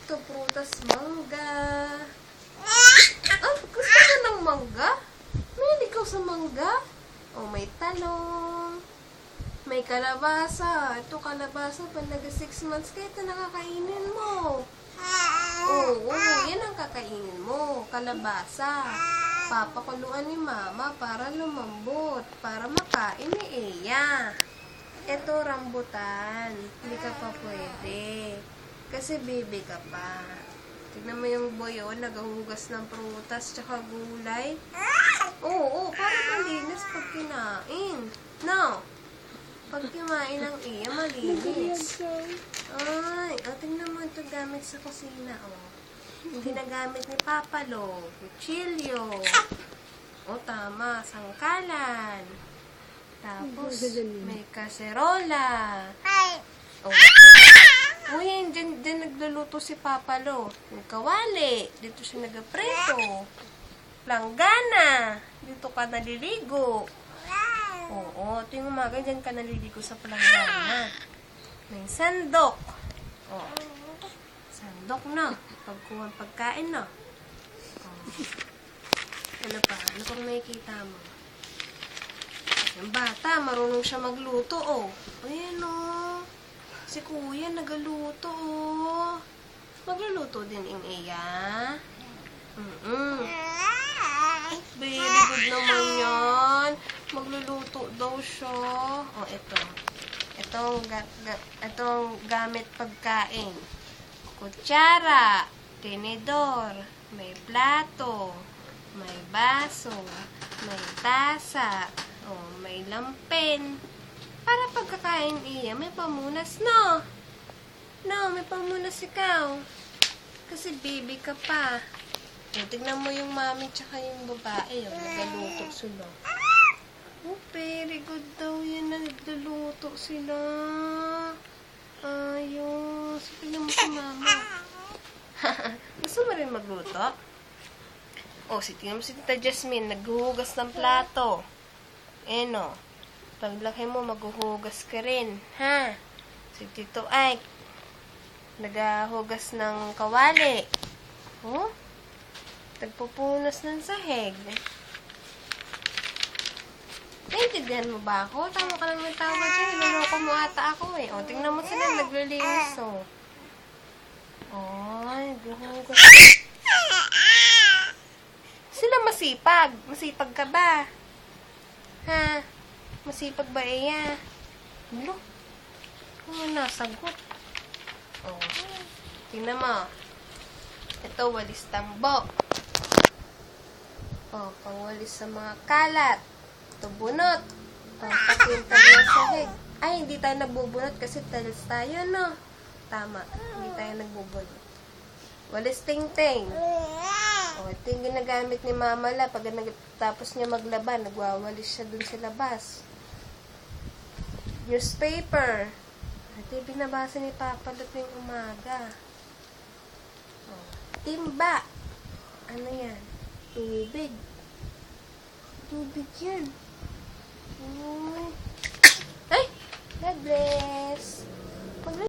Ito, prutas, mangga. Ah, gusto mo ng mangga? May ikaw sa mangga? Oh, may talong. May kalabasa. Ito, kalabasa, palaga 6 months ka, ito nakakainin mo. Oo, yan ang kakainin mo. Kalabasa. Papakuluan ni mama para lumambot. Para makain ni Eya. Ito, rambutan. Hindi ka pa pwede. Kasi baby ka pa. Tignan mo yung boy, oh, nagahugas ng prutas tsaka gulay. Oo, para malinis pag kinain. No. Pag kumain ng Iya, malinis. Ay, tingnan mo ito gamit sa kusina, oh. Ginagamit ni Papa Lo. Kutsilyo. O, tama. Sangkalan. Tapos, may kaserola. Oh. Uy, dyan nagluluto si Papa Lo. Yung kawali. Dito siya nagapreto. Langgana. Dito ka naliligo. Oo, ito yung umaga, dyan ka naliligo sa palanggana. May sandok. Oh. Sandok na. Pagkuhan pagkain na. Oh. Ano pa? Ano pang nakikita mo? Yung bata, marunong siya magluto, oh. Ayan, oh. Si kuya, nagaluto, oh. Magluluto din yung Iya. Very good naman yan. Magluluto daw siya. Oh, ito. Itong gamit pagkain. Kutsara, tinidor, may plato, may baso, may tasa, oh, may lampin. Para pagkakain Iya, may pamunas, no? No, may pamunas ikaw. Kasi baby ka pa. Eh, tignan mo yung mami tsaka yung babae, oh, nagaluto sila. Oh, very good daw yan na nagluluto sila. Ayos. Tignan mo si mama. Gusto mo rin magluto? Oh, tignan mo si Tita Jasmine, naghuhugas ng plato. Oh. Paglaki mo, maghuhugas ka rin, ha? Si Tito Ike, naghuhugas ng kawali. Oh? Nagpupunas ng sahig. Naintindihan mo ba ako? Tama ka lang ng tama dyan. Niloloko mo ata ako, eh. O, tingnan mo sila, naglilinis, oh. Ay, naghuhugas. Sila masipag. Masipag ka ba? Ha? Masipag ba, Iya? Ano? Ano nasagot? Oh. Tingnan mo. Ito, walis tambo. Oh, pangwalis sa mga kalat. Ito, bunot. Pampakintag ng sahig. Ay, hindi tayo nagbubunot kasi talis tayo, no? Tama. Hindi tayo nagbubunot. Walis ting-ting. Oh, ito yung ginagamit ni Mama La. Pag tapos niya maglaba, nagwawalis siya dun sa labas. Newspaper. Ito yung binabasa ni Papa La tuwing umaga. Oh, timba. Ano yan? Tubig. Tubig yan. Ay! God bless!